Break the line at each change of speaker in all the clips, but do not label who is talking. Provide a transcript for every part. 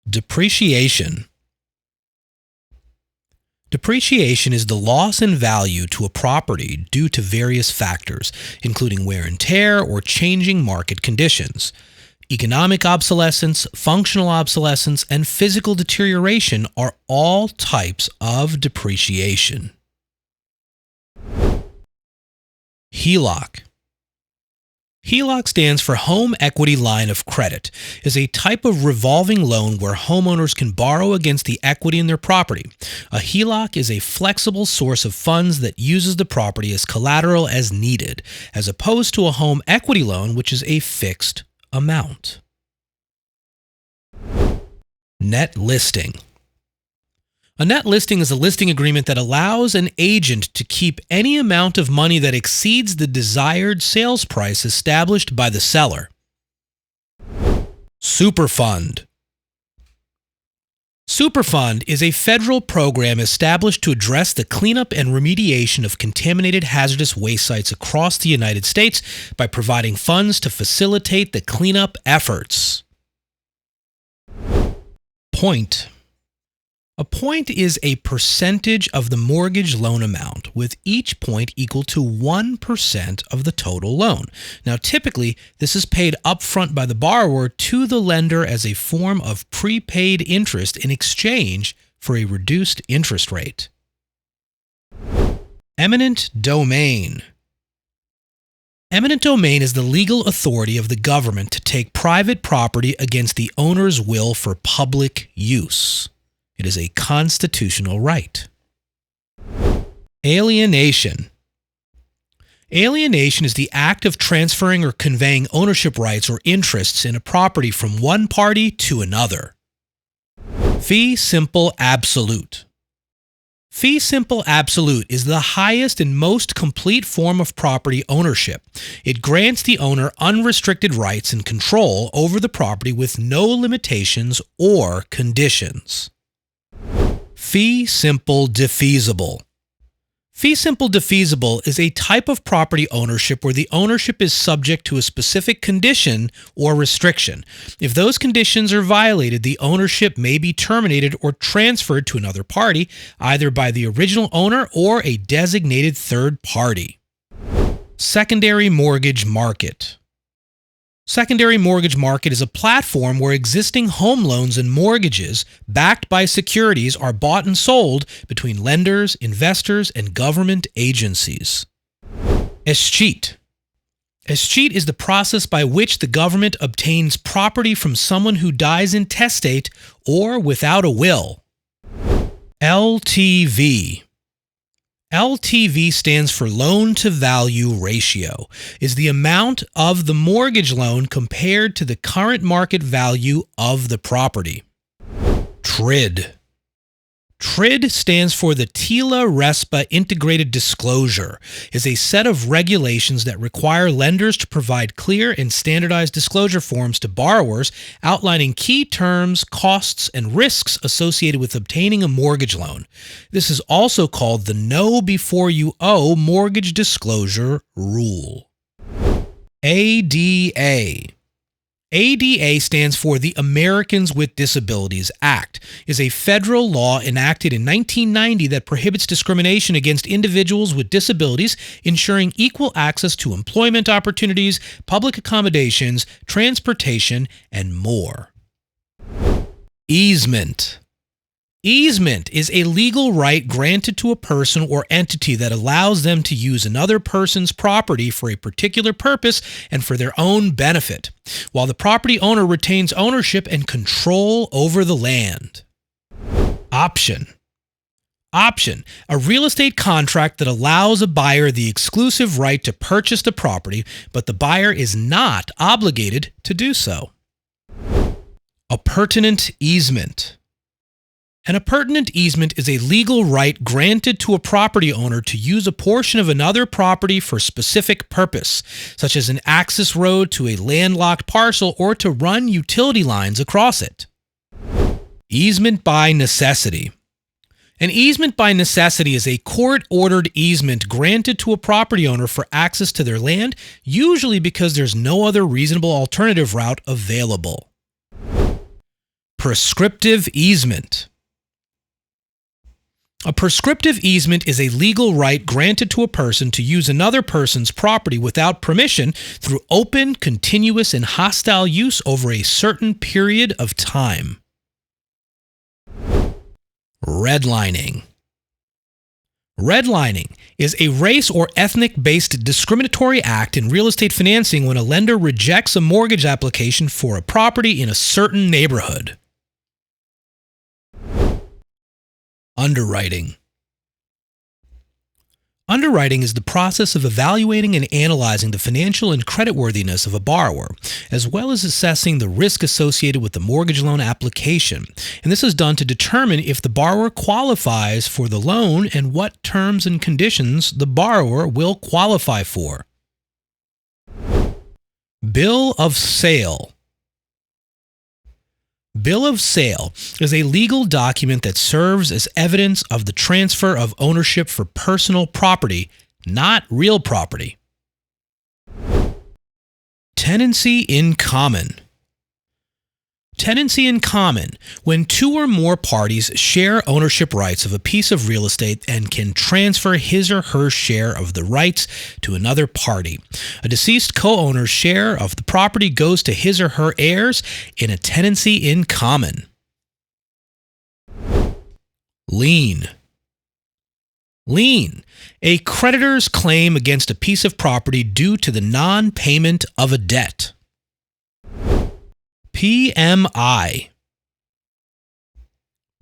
Depreciation. Depreciation is the loss in value to a property due to various factors, including wear and tear or changing market conditions. Economic obsolescence, functional obsolescence, and physical deterioration are all types of depreciation. HELOC. HELOC stands for Home Equity Line of Credit, is a type of revolving loan where homeowners can borrow against the equity in their property. A HELOC is a flexible source of funds that uses the property as collateral as needed, as opposed to a home equity loan, which is a fixed amount. Net listing. A net listing is a listing agreement that allows an agent to keep any amount of money that exceeds the desired sales price established by the seller. Superfund. Superfund is a federal program established to address the cleanup and remediation of contaminated hazardous waste sites across the United States by providing funds to facilitate the cleanup efforts. Point. A point is a percentage of the mortgage loan amount, with each point equal to 1% of the total loan. Now, typically, this is paid upfront by the borrower to the lender as a form of prepaid interest in exchange for a reduced interest rate. Eminent domain. Eminent domain is the legal authority of the government to take private property against the owner's will for public use. It is a constitutional right. Alienation. Alienation is the act of transferring or conveying ownership rights or interests in a property from one party to another. Fee simple absolute. Fee simple absolute is the highest and most complete form of property ownership. It grants the owner unrestricted rights and control over the property with no limitations or conditions. Fee simple defeasible. Fee simple defeasible is a type of property ownership where the ownership is subject to a specific condition or restriction. If those conditions are violated, the ownership may be terminated or transferred to another party, either by the original owner or a designated third party. Secondary mortgage market. Secondary mortgage market is a platform where existing home loans and mortgages backed by securities are bought and sold between lenders, investors, and government agencies. Escheat. Escheat is the process by which the government obtains property from someone who dies intestate or without a will. LTV. LTV stands for loan-to-value ratio, is the amount of the mortgage loan compared to the current market value of the property. TRID. TRID stands for the TILA-RESPA Integrated Disclosure, is a set of regulations that require lenders to provide clear and standardized disclosure forms to borrowers outlining key terms, costs, and risks associated with obtaining a mortgage loan. This is also called the Know Before You Owe Mortgage Disclosure Rule. ADA. ADA stands for the Americans with Disabilities Act, is a federal law enacted in 1990 that prohibits discrimination against individuals with disabilities, ensuring equal access to employment opportunities, public accommodations, transportation, and more. Easement. Easement is a legal right granted to a person or entity that allows them to use another person's property for a particular purpose and for their own benefit, while the property owner retains ownership and control over the land. Option. Option, a real estate contract that allows a buyer the exclusive right to purchase the property, but the buyer is not obligated to do so. Appurtenant easement. An appurtenant easement is a legal right granted to a property owner to use a portion of another property for a specific purpose, such as an access road to a landlocked parcel or to run utility lines across it. Easement by necessity. An easement by necessity is a court-ordered easement granted to a property owner for access to their land, usually because there's no other reasonable alternative route available. prescriptive easement. A prescriptive easement is a legal right granted to a person to use another person's property without permission through open, continuous, and hostile use over a certain period of time. Redlining. Redlining is a race or ethnic-based discriminatory act in real estate financing when a lender rejects a mortgage application for a property in a certain neighborhood. Underwriting. Underwriting is the process of evaluating and analyzing the financial and creditworthiness of a borrower, as well as assessing the risk associated with the mortgage loan application. And this is done to determine if the borrower qualifies for the loan and what terms and conditions the borrower will qualify for. Bill of sale. Bill of sale is a legal document that serves as evidence of the transfer of ownership for personal property, not real property. Tenancy in common. Tenancy in common, when two or more parties share ownership rights of a piece of real estate and can transfer his or her share of the rights to another party. A deceased co-owner's share of the property goes to his or her heirs in a tenancy in common. Lien. Lien, a creditor's claim against a piece of property due to the non-payment of a debt. PMI.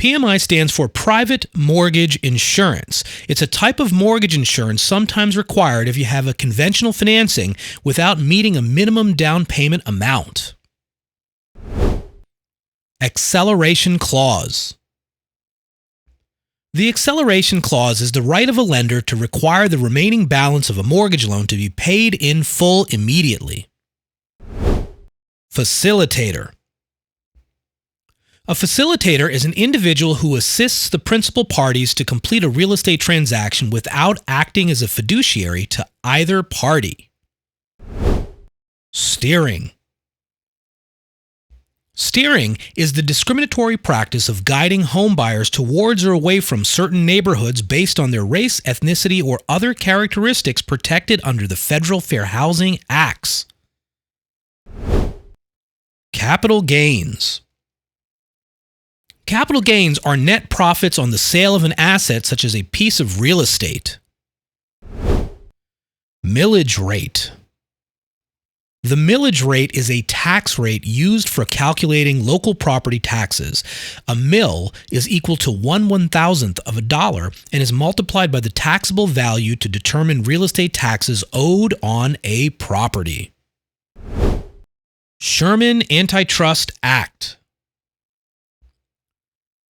PMI stands for Private Mortgage Insurance. It's a type of mortgage insurance sometimes required if you have a conventional financing without meeting a minimum down payment amount. Acceleration Clause. The acceleration clause is the right of a lender to require the remaining balance of a mortgage loan to be paid in full immediately. Facilitator. A facilitator is an individual who assists the principal parties to complete a real estate transaction without acting as a fiduciary to either party. Steering. Steering is the discriminatory practice of guiding homebuyers towards or away from certain neighborhoods based on their race, ethnicity, or other characteristics protected under the Federal Fair Housing Acts. Capital gains. Capital gains are net profits on the sale of an asset such as a piece of real estate. Millage rate. The millage rate is a tax rate used for calculating local property taxes. A mill is equal to 1/1000th of a dollar and is multiplied by the taxable value to determine real estate taxes owed on a property. Sherman Antitrust Act.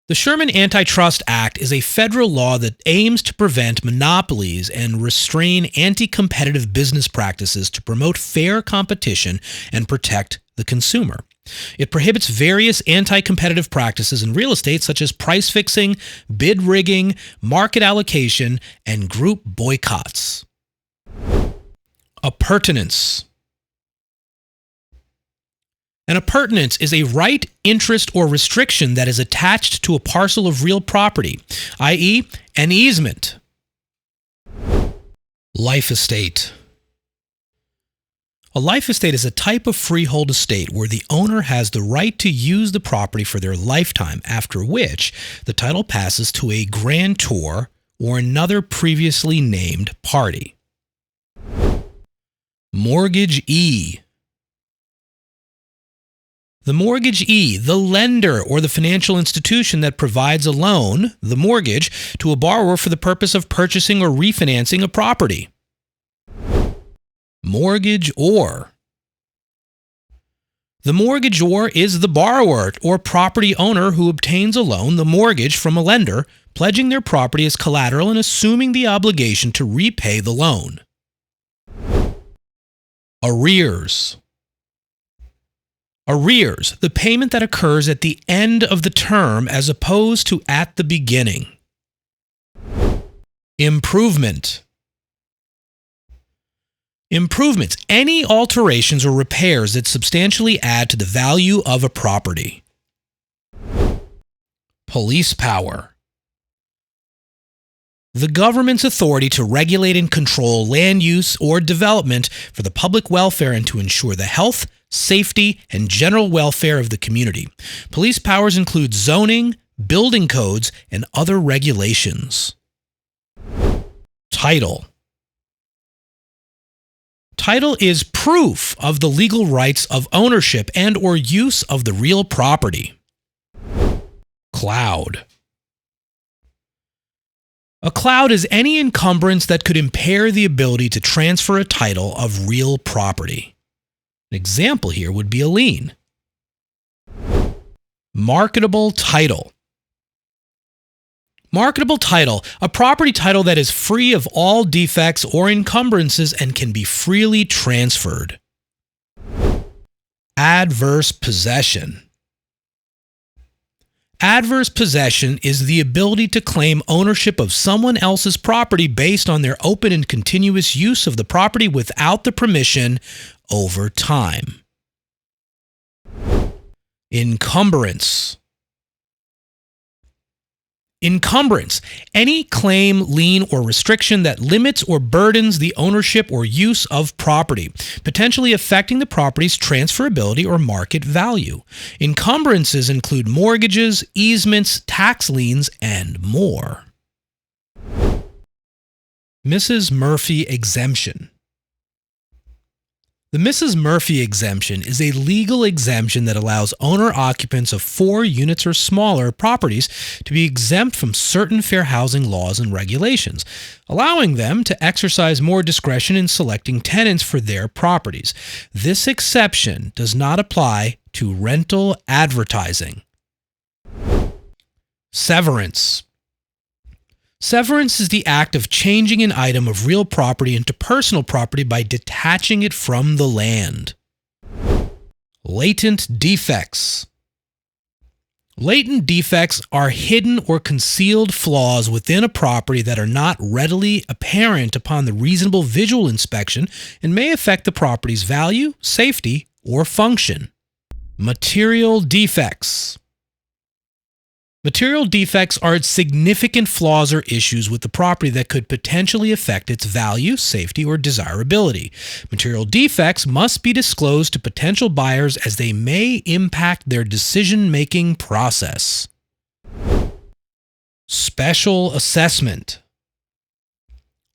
The Sherman Antitrust Act is a federal law that aims to prevent monopolies and restrain anti-competitive business practices to promote fair competition and protect the consumer. It prohibits various anti-competitive practices in real estate such as price fixing, bid rigging, market allocation, and group boycotts. Appurtenance. An appurtenance is a right, interest, or restriction that is attached to a parcel of real property, i.e., an easement. Life estate. A life estate is a type of freehold estate where the owner has the right to use the property for their lifetime, after which the title passes to a grantor or another previously named party. Mortgagee. The mortgagee, the lender or the financial institution that provides a loan, the mortgage, to a borrower for the purpose of purchasing or refinancing a property. Mortgagor. The mortgagor is the borrower or property owner who obtains a loan, the mortgage, from a lender, pledging their property as collateral and assuming the obligation to repay the loan. Arrears. Arrears, the payment that occurs at the end of the term as opposed to at the beginning. Improvement. Improvements, any alterations or repairs that substantially add to the value of a property. Police power. The government's authority to regulate and control land use or development for the public welfare and to ensure the health, safety, and general welfare of the community. Police powers include zoning, building codes, and other regulations. Title. Title is proof of the legal rights of ownership and or use of the real property. Cloud. A cloud is any encumbrance that could impair the ability to transfer a title of real property. An example here would be a lien. Marketable title. Marketable title, a property title that is free of all defects or encumbrances and can be freely transferred. Adverse possession. Adverse possession is the ability to claim ownership of someone else's property based on their open and continuous use of the property without the permission over time. Encumbrance. Encumbrance, any claim, lien, or restriction that limits or burdens the ownership or use of property, potentially affecting the property's transferability or market value. Encumbrances include mortgages, easements, tax liens, and more. Mrs. Murphy exemption. The Mrs. Murphy exemption is a legal exemption that allows owner-occupants of 4 units or smaller properties to be exempt from certain fair housing laws and regulations, allowing them to exercise more discretion in selecting tenants for their properties. This exception does not apply to rental advertising. Severance. Severance is the act of changing an item of real property into personal property by detaching it from the land. Latent defects. Latent defects are hidden or concealed flaws within a property that are not readily apparent upon the reasonable visual inspection and may affect the property's value, safety, or function. Material defects. Material defects are significant flaws or issues with the property that could potentially affect its value, safety, or desirability. Material defects must be disclosed to potential buyers as they may impact their decision-making process. Special assessment.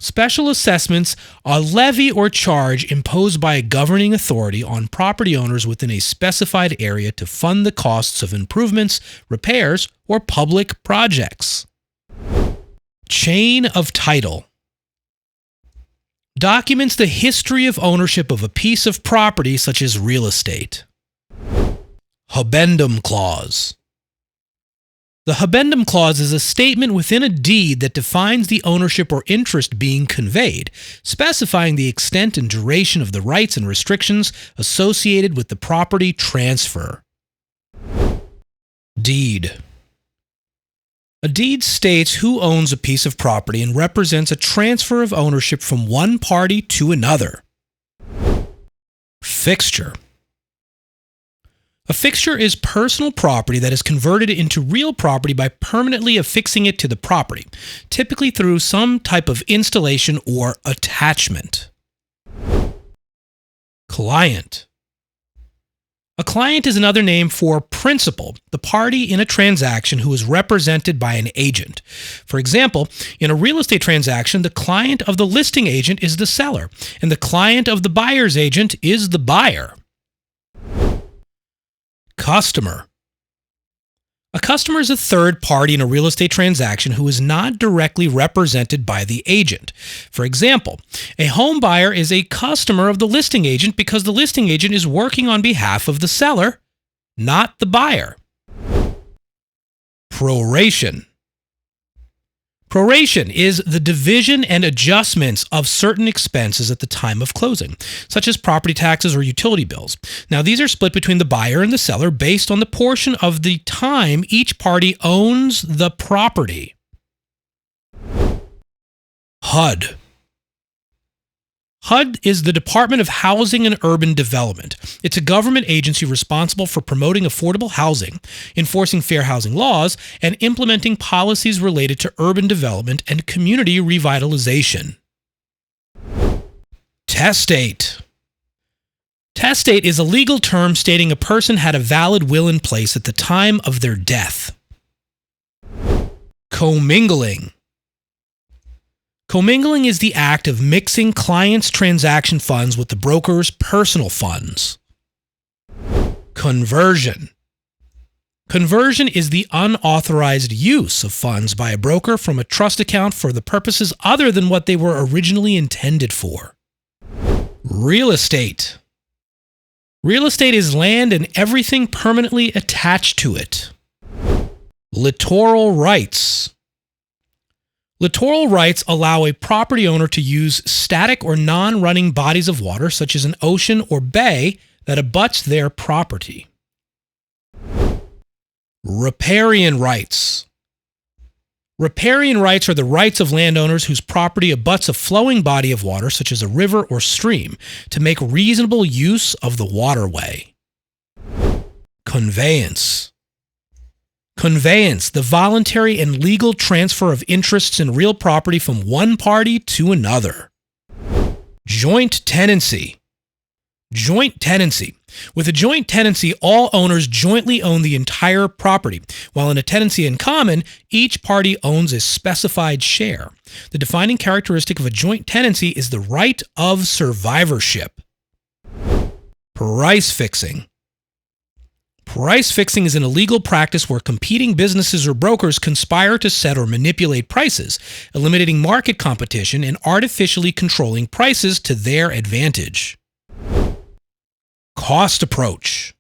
Special assessments are a levy or charge imposed by a governing authority on property owners within a specified area to fund the costs of improvements, repairs, or public projects. Chain of title. Documents the history of ownership of a piece of property such as real estate. Habendum clause. The habendum clause is a statement within a deed that defines the ownership or interest being conveyed, specifying the extent and duration of the rights and restrictions associated with the property transfer. Deed. A deed states who owns a piece of property and represents a transfer of ownership from one party to another. Fixture. A fixture is personal property that is converted into real property by permanently affixing it to the property, typically through some type of installation or attachment. Client. A client is another name for principal, the party in a transaction who is represented by an agent. For example, in a real estate transaction, the client of the listing agent is the seller, and the client of the buyer's agent is the buyer. Customer. A customer is a third party in a real estate transaction who is not directly represented by the agent. For example, a home buyer is a customer of the listing agent because the listing agent is working on behalf of the seller, not the buyer. Proration. Proration is the division and adjustments of certain expenses at the time of closing, such as property taxes or utility bills. Now, these are split between the buyer and the seller based on the portion of the time each party owns the property. HUD. HUD is the Department of Housing and Urban Development. It's a government agency responsible for promoting affordable housing, enforcing fair housing laws, and implementing policies related to urban development and community revitalization. Testate. Testate is a legal term stating a person had a valid will in place at the time of their death. Commingling. Commingling is the act of mixing clients' transaction funds with the broker's personal funds. Conversion. Conversion is the unauthorized use of funds by a broker from a trust account for the purposes other than what they were originally intended for. Real estate. Real estate is land and everything permanently attached to it. Littoral rights. Littoral rights allow a property owner to use static or non-running bodies of water, such as an ocean or bay, that abuts their property. Riparian rights. Riparian rights are the rights of landowners whose property abuts a flowing body of water, such as a river or stream, to make reasonable use of the waterway. Conveyance. Conveyance, the voluntary and legal transfer of interests in real property from one party to another. Joint tenancy. Joint tenancy. With a joint tenancy, all owners jointly own the entire property, while in a tenancy in common, each party owns a specified share. The defining characteristic of a joint tenancy is the right of survivorship. Price fixing. Price fixing is an illegal practice where competing businesses or brokers conspire to set or manipulate prices, eliminating market competition and artificially controlling prices to their advantage. Cost approach.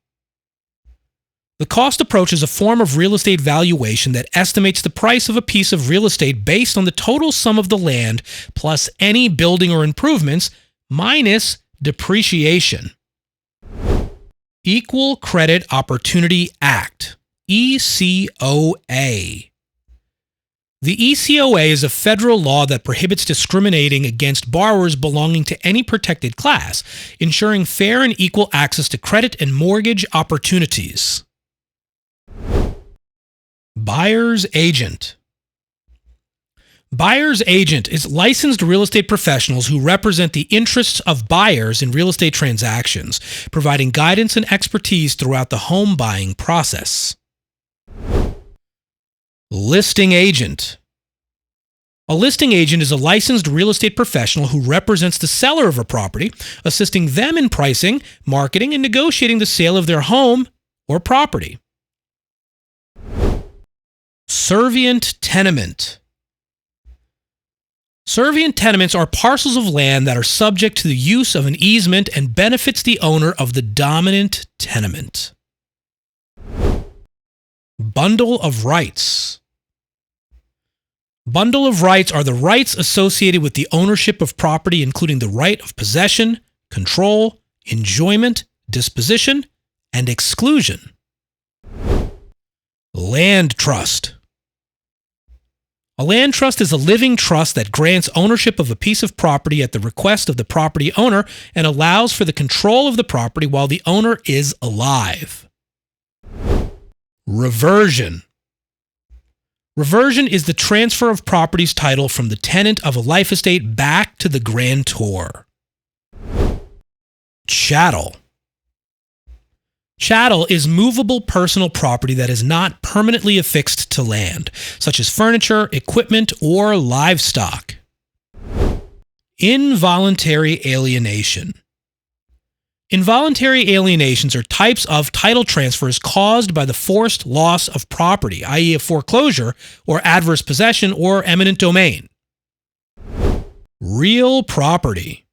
The cost approach is a form of real estate valuation that estimates the price of a piece of real estate based on the total sum of the land plus any building or improvements minus depreciation. Equal Credit Opportunity Act, ECOA. The ECOA is a federal law that prohibits discriminating against borrowers belonging to any protected class, ensuring fair and equal access to credit and mortgage opportunities. Buyer's agent. Buyer's agent is licensed real estate professionals who represent the interests of buyers in real estate transactions, providing guidance and expertise throughout the home buying process. Listing agent. A listing agent is a licensed real estate professional who represents the seller of a property, assisting them in pricing, marketing, and negotiating the sale of their home or property. Servient tenement. Servient tenements are parcels of land that are subject to the use of an easement and benefits the owner of the dominant tenement. Bundle of rights. Bundle of rights are the rights associated with the ownership of property, including the right of possession, control, enjoyment, disposition, and exclusion. Land trust. A land trust is a living trust that grants ownership of a piece of property at the request of the property owner and allows for the control of the property while the owner is alive. Reversion. Reversion is the transfer of property's title from the tenant of a life estate back to the grantor. Chattel. Chattel is movable personal property that is not permanently affixed to land, such as furniture, equipment, or livestock. Involuntary alienation. Involuntary alienations are types of title transfers caused by the forced loss of property, i.e. a foreclosure or adverse possession or eminent domain. Real property.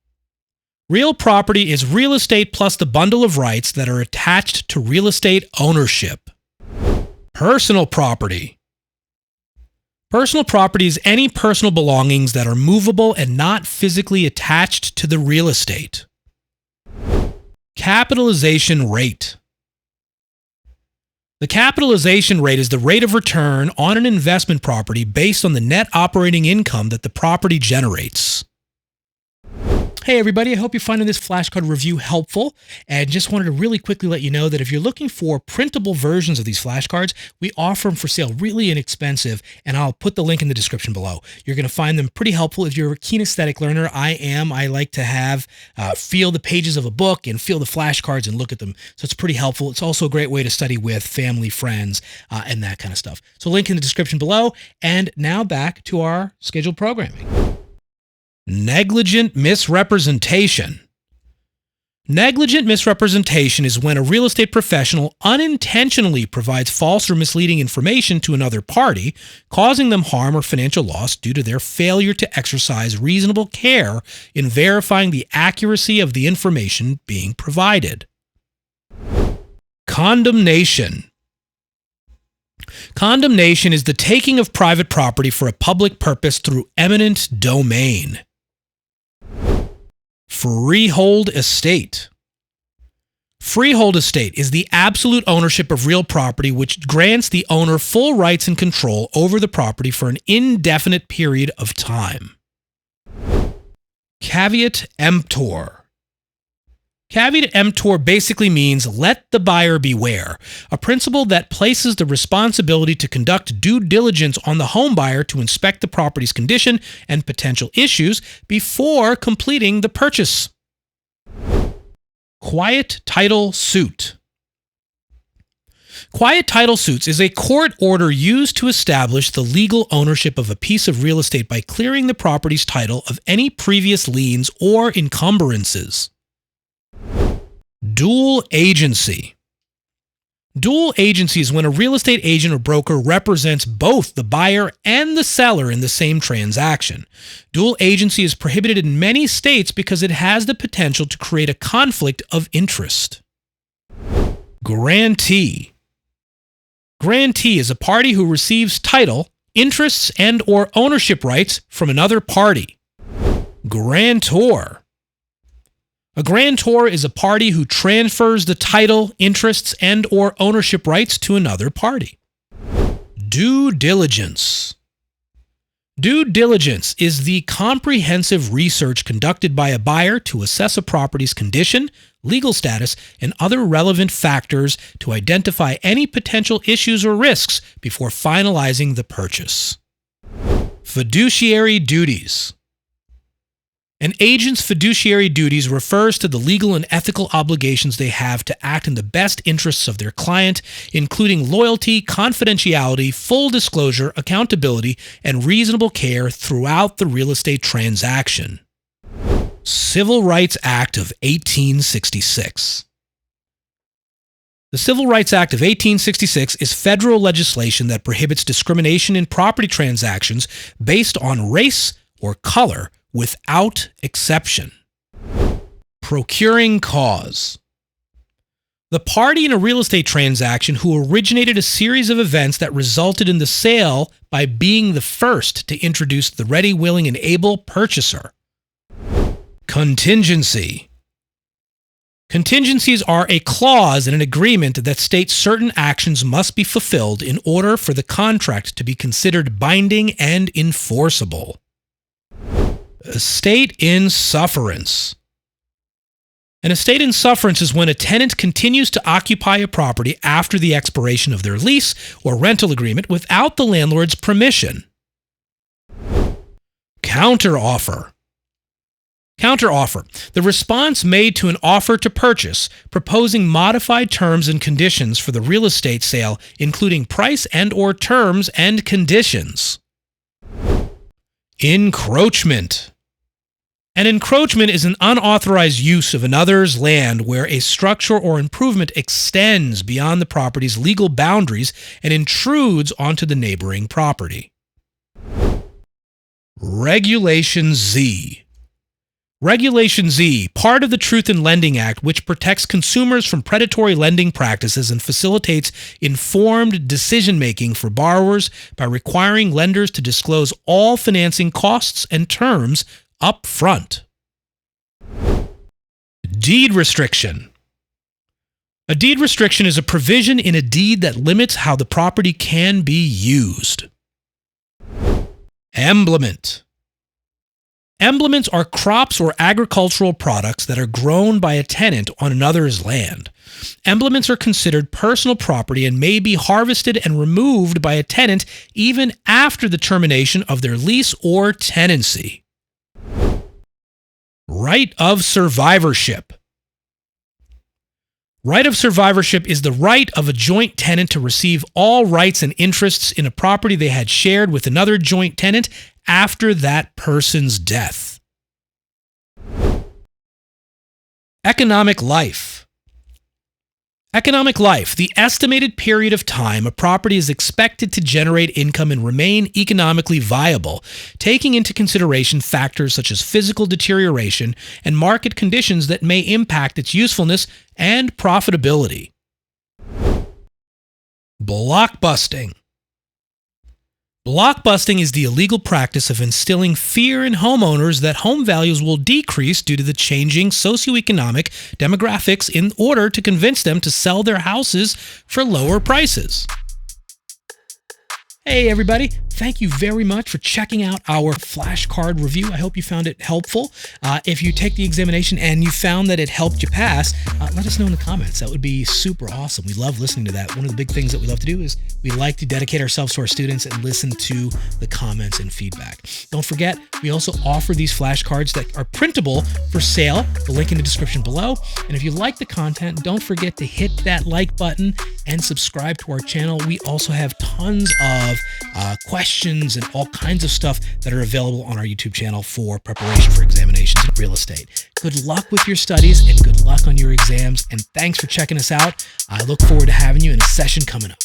Real property is real estate plus the bundle of rights that are attached to real estate ownership. Personal property. Personal property is any personal belongings that are movable and not physically attached to the real estate. Capitalization rate. The capitalization rate is the rate of return on an investment property based on the net operating income that the property generates. Hey everybody, I hope you're finding this flashcard review helpful, and just wanted to really quickly let you know that if you're looking for printable versions of these flashcards, we offer them for sale really inexpensive, and I'll put the link in the description below. You're going to find them pretty helpful if you're a kinesthetic learner. I like to have feel the pages of a book and feel the flashcards and look at them, so it's pretty helpful. It's also a great way to study with family, friends, and that kind of stuff. So link in the description below, and now back to our scheduled programming. Negligent misrepresentation. Negligent misrepresentation is when a real estate professional unintentionally provides false or misleading information to another party, causing them harm or financial loss due to their failure to exercise reasonable care in verifying the accuracy of the information being provided. Condemnation. Condemnation is the taking of private property for a public purpose through eminent domain. Freehold estate. Freehold estate is the absolute ownership of real property which grants the owner full rights and control over the property for an indefinite period of time. Caveat emptor. Caveat emptor basically means let the buyer beware, a principle that places the responsibility to conduct due diligence on the home buyer to inspect the property's condition and potential issues before completing the purchase. Quiet title suit. Quiet title suits is a court order used to establish the legal ownership of a piece of real estate by clearing the property's title of any previous liens or encumbrances. Dual agency. Dual agency is when a real estate agent or broker represents both the buyer and the seller in the same transaction. Dual agency is prohibited in many states because it has the potential to create a conflict of interest. Grantee. Grantee is a party who receives title, interests, and/or ownership rights from another party. Grantor. A grantor is a party who transfers the title, interests, and/or ownership rights to another party. Due diligence. Due diligence is the comprehensive research conducted by a buyer to assess a property's condition, legal status, and other relevant factors to identify any potential issues or risks before finalizing the purchase. Fiduciary duties. An agent's fiduciary duties refers to the legal and ethical obligations they have to act in the best interests of their client, including loyalty, confidentiality, full disclosure, accountability, and reasonable care throughout the real estate transaction. Civil Rights Act of 1866. The Civil Rights Act of 1866 is federal legislation that prohibits discrimination in property transactions based on race or color, without exception. Procuring cause. The party in a real estate transaction who originated a series of events that resulted in the sale by being the first to introduce the ready, willing, and able purchaser. Contingency. Contingencies are a clause in an agreement that states certain actions must be fulfilled in order for the contract to be considered binding and enforceable. Estate in sufferance. An estate in sufferance is when a tenant continues to occupy a property after the expiration of their lease or rental agreement without the landlord's permission. Counteroffer. Counteroffer. The response made to an offer to purchase, proposing modified terms and conditions for the real estate sale, including price and/or terms and conditions. Encroachment. An encroachment is an unauthorized use of another's land where a structure or improvement extends beyond the property's legal boundaries and intrudes onto the neighboring property. Regulation Z. Regulation Z, part of the Truth in Lending Act, which protects consumers from predatory lending practices and facilitates informed decision-making for borrowers by requiring lenders to disclose all financing costs and terms up front. Deed restriction. A deed restriction is a provision in a deed that limits how the property can be used. Emblement. Emblements are crops or agricultural products that are grown by a tenant on another's land. Emblements are considered personal property and may be harvested and removed by a tenant even after the termination of their lease or tenancy. Right of survivorship. Right of survivorship is the right of a joint tenant to receive all rights and interests in a property they had shared with another joint tenant after that person's death. Economic life. Economic life, the estimated period of time a property is expected to generate income and remain economically viable, taking into consideration factors such as physical deterioration and market conditions that may impact its usefulness and profitability. Blockbusting. Blockbusting is the illegal practice of instilling fear in homeowners that home values will decrease due to the changing socioeconomic demographics in order to convince them to sell their houses for lower prices. Hey everybody, thank you very much for checking out our flashcard review. I hope you found it helpful. If you take the examination and you found that it helped you pass, let us know in the comments. That would be super awesome. We love listening to that. One of the big things that we love to do is we like to dedicate ourselves to our students and listen to the comments and feedback. Don't forget, we also offer these flashcards that are printable for sale. The link in the description below. And if you like the content, don't forget to hit that like button and subscribe to our channel. We also have tons of questions and all kinds of stuff that are available on our YouTube channel for preparation for examinations in real estate. Good luck with your studies and good luck on your exams. And thanks for checking us out. I look forward to having you in a session coming up.